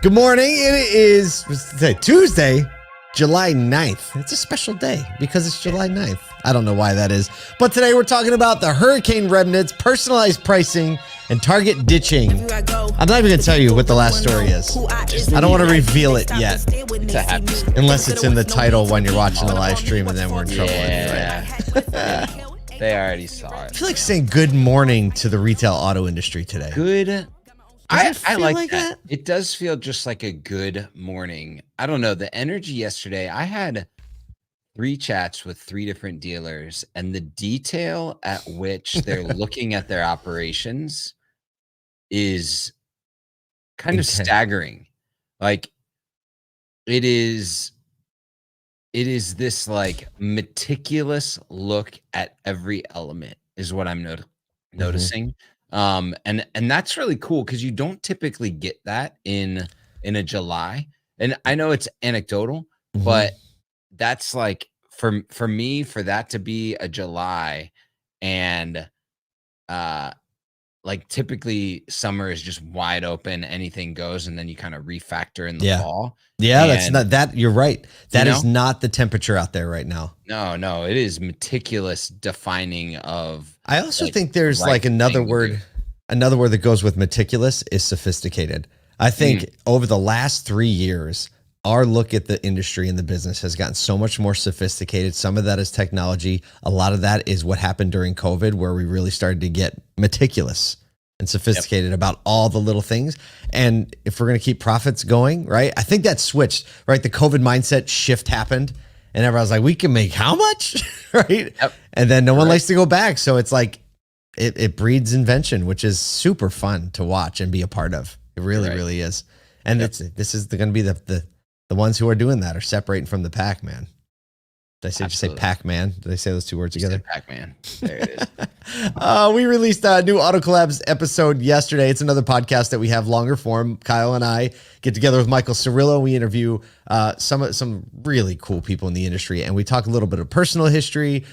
Good morning. It is Tuesday, July 9th. It's a special day because it's July 9th. I don't know why that is. But today we're talking about the hurricane remnants, personalized pricing, and target ditching. I'm not even going to tell you what the last story is. I don't want to reveal it yet. It's a happy story. Unless it's in the title when you're watching the live stream, and then we're in trouble Yeah. anyway. They already saw I it. feel like saying good morning to the retail auto industry today. Good. Does I it feel like like that. that? It does feel just like a good morning. I don't know. The energy yesterday, I had 3 chats with 3 different dealers, and the detail at which they're looking at their operations is kind of Intense. staggering. Like it is this like meticulous look at every element is what I'm noticing. And that's really cool because you don't typically get that in a July. And I know it's anecdotal, but that's like for me, for that to be a July, and like typically summer is just wide open, anything goes, and then you kind of refactor in the fall. Yeah, And, that's not that. You're right. That is know? not the temperature out there right now. No, it is meticulous defining of. I also like, think there's right like another thing to word. do. Another word that goes with meticulous is sophisticated. I think over the last 3 years, our look at the industry and the business has gotten so much more sophisticated. Some of that is technology. A lot of that is what happened during COVID, where we really started to get meticulous and sophisticated about all the little things. And if we're going to keep profits going, right? I think that switched, right? The COVID mindset shift happened, and everyone's like, we can make how much, right? Yep. And then no one likes to go back. So it's like, it breeds invention, which is super fun to watch and be a part of. It really, really is. And this is going to be the ones who are doing that are separating from the pack, man. Did I say just say Pac-Man? Did I say those 2 words together? Pac-Man. There it is. We released a new Auto Collabs episode yesterday. It's another podcast that we have longer form. Kyle and I get together with Michael Cirillo. We interview some really cool people in the industry, and we talk a little bit of personal history.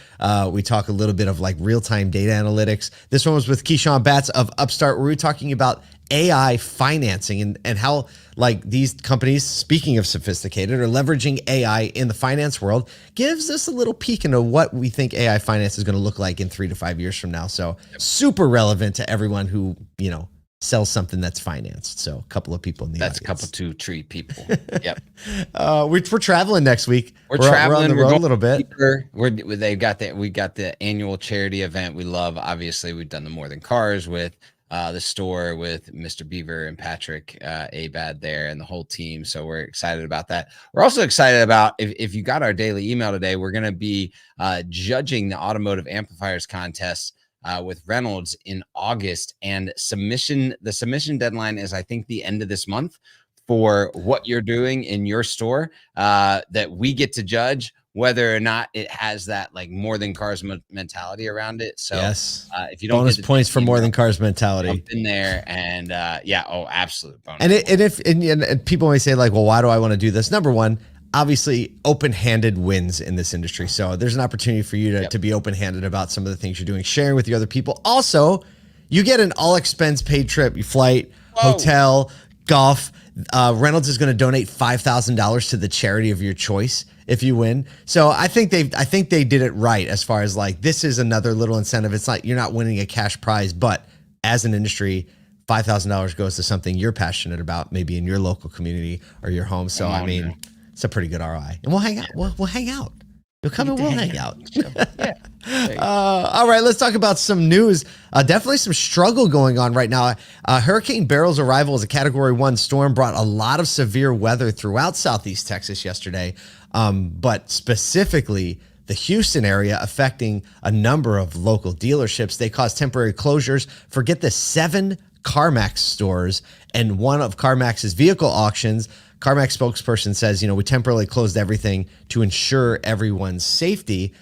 We talk a little bit of like real-time data analytics. This one was with Keishawn Batts of Upstart, where we were talking about AI financing and how like these companies, speaking of sophisticated, are leveraging AI in the finance world. Gives us a little peek into what we think AI finance is going to look like in 3 to 5 years from now. So super relevant to everyone who, sells something that's financed. So a couple of people in the audience. That's a couple 2-3 people. Yep. We're traveling next week. We're traveling. We're on the road a little bit. We got the annual charity event. We love, obviously, we've done the More Than Cars with the store with Mr. Beaver and Patrick Abad there and the whole team. So we're excited about that. We're also excited about, if you got our daily email today, we're going to be judging the Automotive Amplifiers contest with Reynolds in August, and the submission deadline is, I think, the end of this month for what you're doing in your store, that we get to judge whether or not it has that like More Than Cars mentality around it. So yes, if you don't bonus get points for More Than Cars mentality, jump in there, and absolute bonus. And people may say like, well, why do I want to do this? Number one, obviously open-handed wins in this industry. So there's an opportunity for you to be open-handed about some of the things you're doing, sharing with the other people. Also, you get an all expense paid trip, your flight, hotel, golf. Reynolds is going to donate $5,000 to the charity of your choice if you win. So I think they did it right as far as like, this is another little incentive. It's like you're not winning a cash prize, but as an industry, $5,000 goes to something you're passionate about, maybe in your local community or your home. So I mean, it's a pretty good ROI, and we'll hang out. We'll hang out. You'll come and we'll hang out. All right, let's talk about some news. Definitely some struggle going on right now. Hurricane Beryl's arrival as a Category 1 storm brought a lot of severe weather throughout Southeast Texas yesterday, but specifically the Houston area, affecting a number of local dealerships. They caused temporary closures for, get this, 7 CarMax stores and one of CarMax's vehicle auctions. CarMax spokesperson says, we temporarily closed everything to ensure everyone's safety.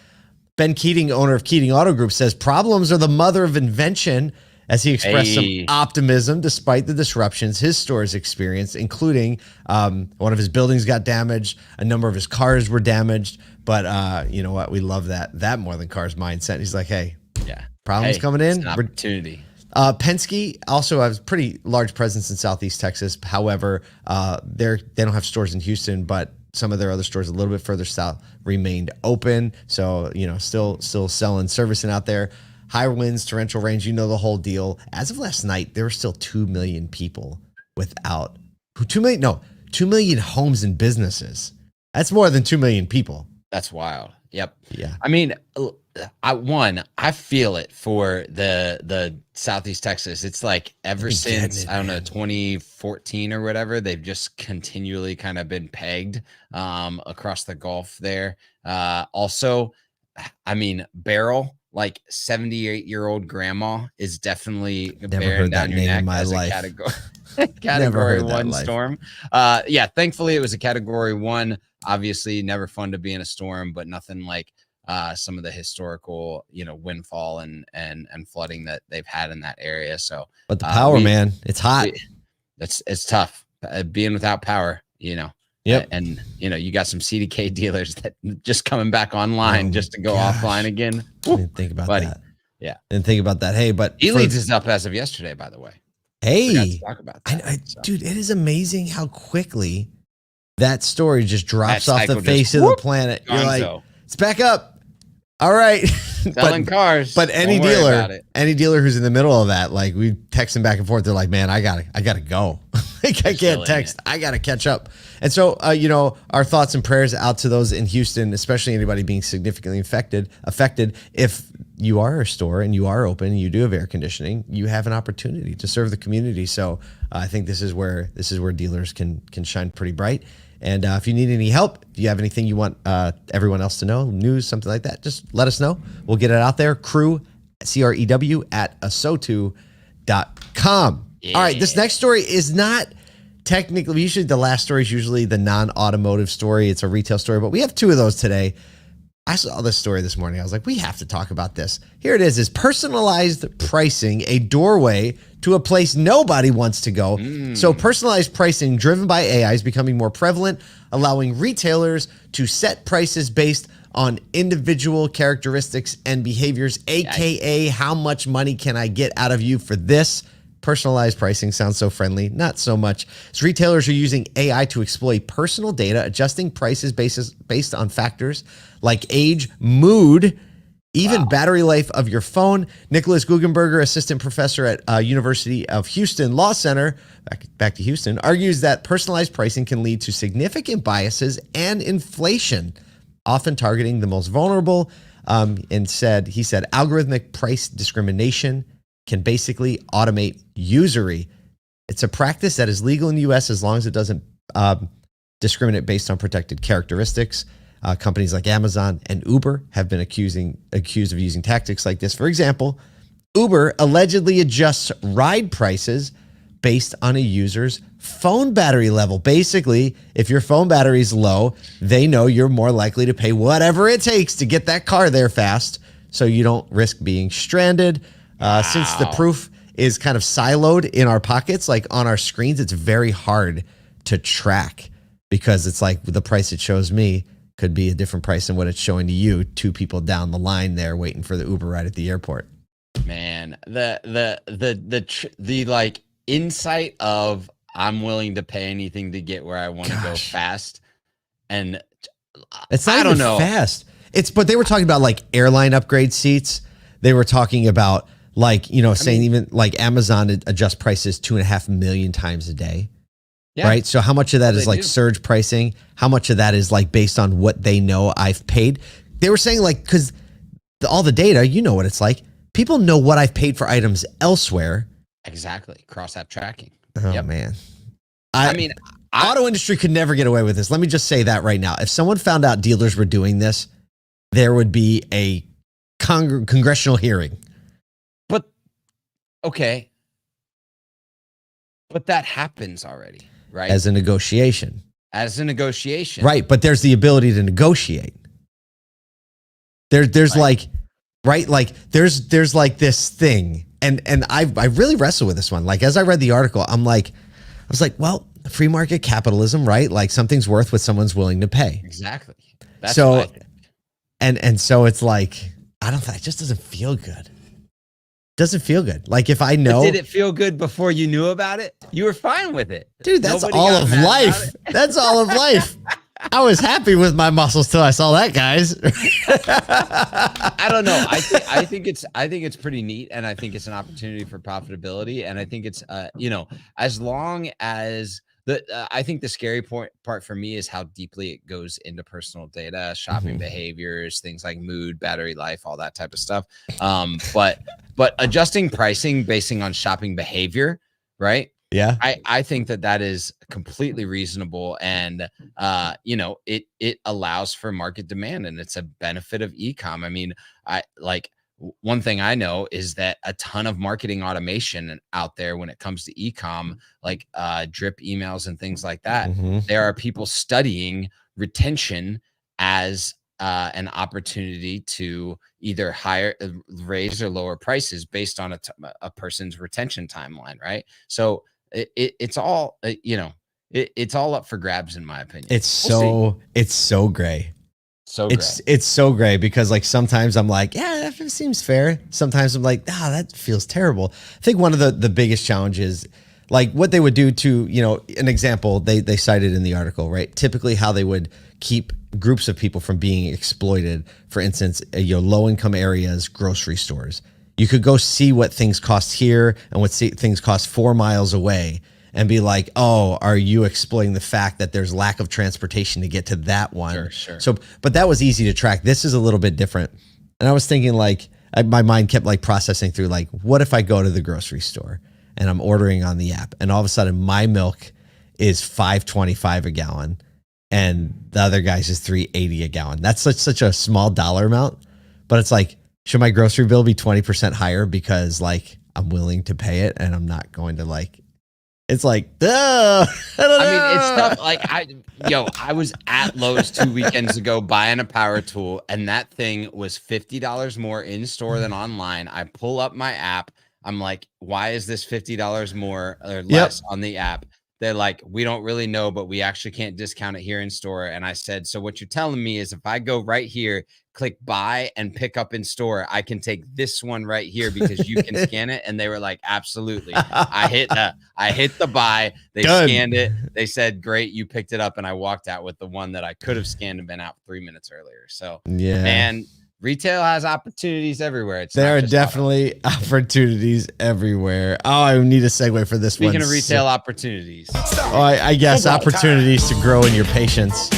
Ben Keating, owner of Keating Auto Group, says problems are the mother of invention, as he expressed some optimism despite the disruptions his stores experienced, including one of his buildings got damaged, a number of his cars were damaged. But you know what? We love that More Than Cars mindset. He's like, hey, problems coming in. It's an opportunity. Penske also has pretty large presence in Southeast Texas. However, they don't have stores in Houston, but some of their other stores a little bit further south remained open. So, still selling, servicing out there. High winds, torrential rains, the whole deal. As of last night, there were still 2 million people without 2 million homes and businesses. That's more than 2 million people. That's wild. Yep. Yeah. I mean, I feel it for the Southeast Texas. It's like ever since, I don't know, 2014 or whatever, they've just continually kind of been pegged across the Gulf there. Also, I mean, Beryl, like 78-year-old grandma, is definitely bearing down your neck as a category 1 storm. Yeah, thankfully it was a category 1. Obviously, never fun to be in a storm, but nothing like some of the historical, windfall and flooding that they've had in that area. So, but the power, man, it's hot. It's tough being without power, Yep. And you got some CDK dealers that just coming back online just to go offline again. I didn't think about that. Yeah. Didn't think about that. Hey, but E-Leads is up as of yesterday, by the way. Hey, talk about that, dude, it is amazing how quickly that story just drops off the face of the planet. You're like, it's back up. All right. Selling cars. But any dealer who's in the middle of that, like we texting back and forth, they're like, man, I gotta go. Like I can't text. I gotta catch up. And so, our thoughts and prayers out to those in Houston, especially anybody being significantly affected. If you are a store and you are open, and you do have air conditioning, you have an opportunity to serve the community. So I think this is where dealers can shine pretty bright. And if you need any help, if you have anything you want everyone else to know, news, something like that, just let us know. We'll get it out there. Crew, CREW at asotu.com. Yeah. All right, this next story is not technically, usually the last story is usually the non-automotive story. It's a retail story, but we have 2 of those today. I saw this story this morning. I was like, we have to talk about this. Here it is personalized pricing, a doorway to a place nobody wants to go. So personalized pricing driven by AI is becoming more prevalent, allowing retailers to set prices based on individual characteristics and behaviors, AKA how much money can I get out of you for this? Personalized pricing sounds so friendly, not so much. So retailers are using AI to exploit personal data, adjusting prices based on factors like age, mood, even battery life of your phone. Nicholas Guggenberger, assistant professor at University of Houston Law Center, back to Houston, argues that personalized pricing can lead to significant biases and inflation, often targeting the most vulnerable. He said algorithmic price discrimination can basically automate usury. It's a practice that is legal in the U.S. as long as it doesn't discriminate based on protected characteristics. Companies like Amazon and Uber have been accused of using tactics like this. For example, Uber allegedly adjusts ride prices based on a user's phone battery level. Basically, if your phone battery is low, they know you're more likely to pay whatever it takes to get that car there fast, so you don't risk being stranded. Since the proof is kind of siloed in our pockets, like on our screens, it's very hard to track because it's like the price it shows me could be a different price than what it's showing to you, 2 people down the line there waiting for the Uber ride at the airport. Man, the like insight of I'm willing to pay anything to get where I want to go fast, and it's not even fast. But they were talking about like airline upgrade seats. They were talking about even like Amazon adjusts prices 2.5 million times a day. Yeah. Right. So how much of that is like surge pricing? How much of that is like based on what they know I've paid? They were saying because all the data, what it's like. People know what I've paid for items elsewhere. Exactly. Cross-app tracking. Oh, man. Auto industry could never get away with this. Let me just say that right now. If someone found out dealers were doing this, there would be a congressional hearing. But, okay. But that happens already, right? As a negotiation. Right. But there's the ability to negotiate. There's like, right? Like there's like this thing. And I really wrestle with this one. Like, as I read the article, I was like, well, free market capitalism, right? Like something's worth what someone's willing to pay. Exactly. That's what I think. And so it's like, it just doesn't feel good. Doesn't feel good. Like if I But know, did it feel good before you knew about it? You were fine with it. dude, that's Nobody all got of mad about life. it. That's all of life. I was happy with my muscles till I saw that, guys. I don't know. I think it's pretty neat, and I think it's an opportunity for profitability, and I think it's as long as I think the scary part for me is how deeply it goes into personal data, shopping behaviors, things like mood, battery life, all that type of stuff. But adjusting pricing basing on shopping behavior, right? Yeah. I think that is completely reasonable, and it allows for market demand, and it's a benefit of e-com. I mean, one thing I know is that a ton of marketing automation out there when it comes to e-com, like drip emails and things like that. There are people studying retention as an opportunity to either raise or lower prices based on a person's retention timeline, right? So it's all it's all up for grabs, in my opinion. It's so gray. So it's so gray because like sometimes I'm like, yeah, that seems fair. Sometimes I'm like, that feels terrible. I think one of the biggest challenges, like what they would do to, an example they cited in the article, right? Typically how they would keep groups of people from being exploited. For instance, low income areas, grocery stores. You could go see what things cost here and what things cost 4 miles away and be like, oh, are you exploiting the fact that there's lack of transportation to get to that one? Sure. So, but that was easy to track. This is a little bit different. And I was thinking like, my mind kept like processing through like, what if I go to the grocery store and I'm ordering on the app and all of a sudden my milk is $5.25 a gallon and the other guy's is $3.80 a gallon. That's such a small dollar amount, but it's like, should my grocery bill be 20% higher because like I'm willing to pay it and I'm not going to like, it's like, duh. I mean, it's tough. Like I was at Lowe's 2 weekends ago buying a power tool, and that thing was $50 more in store than online. I pull up my app. I'm like, why is this $50 more or less on the app? They're like, we don't really know, but we actually can't discount it here in store. And I said, so what you're telling me is if I go right here, click buy and pick up in store, I can take this one right here because you can scan it. And they were like, absolutely. I hit the buy. They scanned it. They said, great, you picked it up. And I walked out with the one that I could have scanned and been out 3 minutes earlier. So yeah, and retail has opportunities everywhere. There are definitely opportunities everywhere. Oh, I need a segue for this one. Speaking of retail opportunities. Oh, I guess opportunities to grow in your patience.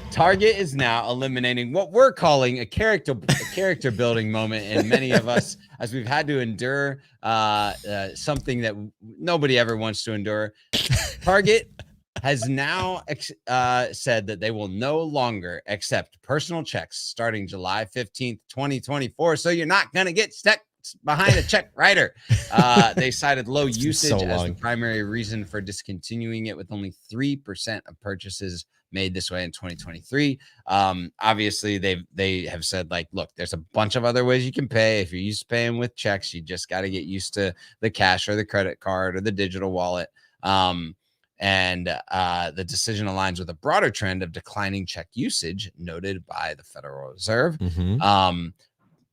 Target is now eliminating what we're calling a character building moment in many of us, as we've had to endure something that nobody ever wants to endure. Target has now said that they will no longer accept personal checks starting July 15th, 2024. So you're not going to get stuck behind a check writer. They cited low usage as the primary reason for discontinuing it, with only 3% of purchases made this way in 2023. Obviously, they have said, like, look, there's a bunch of other ways you can pay. If you're used to paying with checks, you just got to get used to the cash or the credit card or the digital wallet. And the decision aligns with a broader trend of declining check usage noted by the Federal Reserve.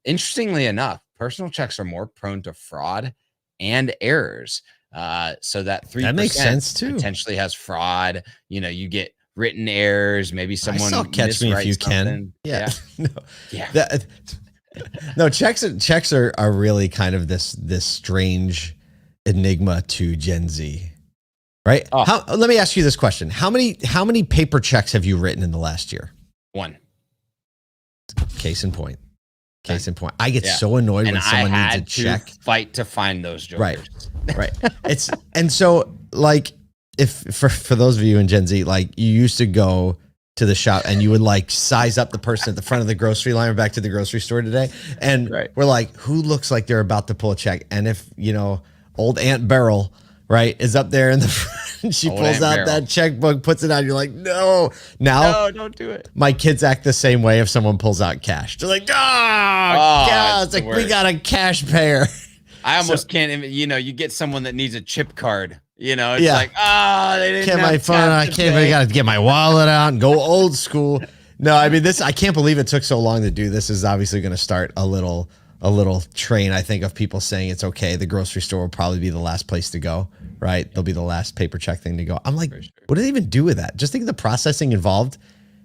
Interestingly enough, personal checks are more prone to fraud and errors. So that 3% makes sense too. Potentially has fraud. You get written errors. Maybe someone catch me if you something. can. Yeah. No, checks are really kind of this strange enigma to Gen Z. Right. Let me ask you this question. How many paper checks have you written in the last year? One. Case in point. I get so annoyed when someone needs a check. Fight to find those jokers. Right. And so like if for those of you in Gen Z, like you used to go to the shop and you would like size up the person at the front of the grocery line. We're back to the grocery store today. And we're like, who looks like they're about to pull a check? And if, old Aunt Beryl, right, is up there in the front, she pulls out that checkbook, puts it out. You're like, no, don't do it. My kids act the same way if someone pulls out cash. They're like, it's like, we got a cash payer. I almost can't even, you get someone that needs a chip card. It's like, they didn't get my phone. I got to get my wallet out and go old school. No, I mean, I can't believe it took so long to do this. Is obviously going to start a little a little train, I think, of people saying it's okay. The grocery store will probably be the last place to go, right? They'll be the last paper check thing to go. I'm like, what do they even do with that? Just think of the processing involved.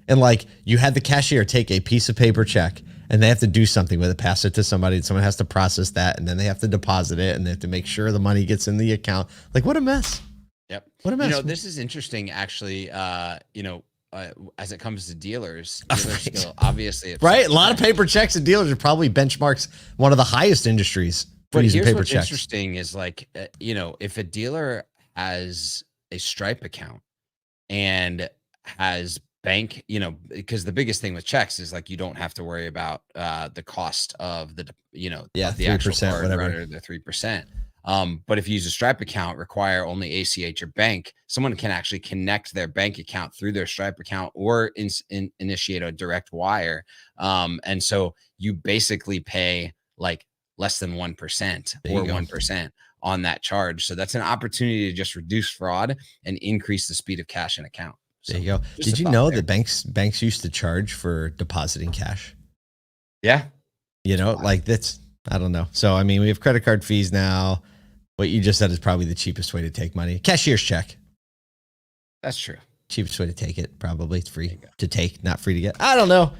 And like, you had the cashier take a piece of paper check and they have to do something with it, pass it to somebody, and someone has to process that, and then they have to deposit it, and they have to make sure the money gets in the account. Like, what a mess. Yep. What a mess. You know, this is interesting, actually. You know, as it comes to dealers still obviously right. A lot of paper checks and dealers are probably benchmarks, one of the highest industries for using paper checks. Interesting is like, you know, if a dealer has a Stripe account and has bank, you know, because the biggest thing with checks is like you don't have to worry about the cost of the, you know, of the actual card, whatever, the 3%. But if you use a Stripe account, require only ACH or bank, someone can actually connect their bank account through their Stripe account or initiate a direct wire. And so you basically pay like less than 1% or 1% on that charge. So that's an opportunity to just reduce fraud and increase the speed of cash in account. So there you go. Did you know that banks used to charge for depositing cash? Yeah. You know, like that's, I don't know. So, I mean, we have credit card fees now. What you just said is probably the cheapest way to take money. Cashier's check. That's true. Cheapest way to take it. Probably it's free to take, not free to get. I don't know.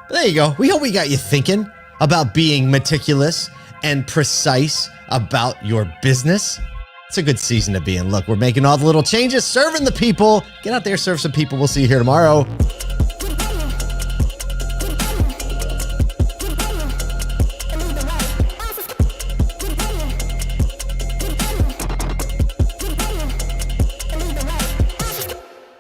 But there you go. We hope we got you thinking about being meticulous and precise about your business. It's a good season to be in. Look, we're making all the little changes, serving the people. Get out there, serve some people. We'll see you here tomorrow.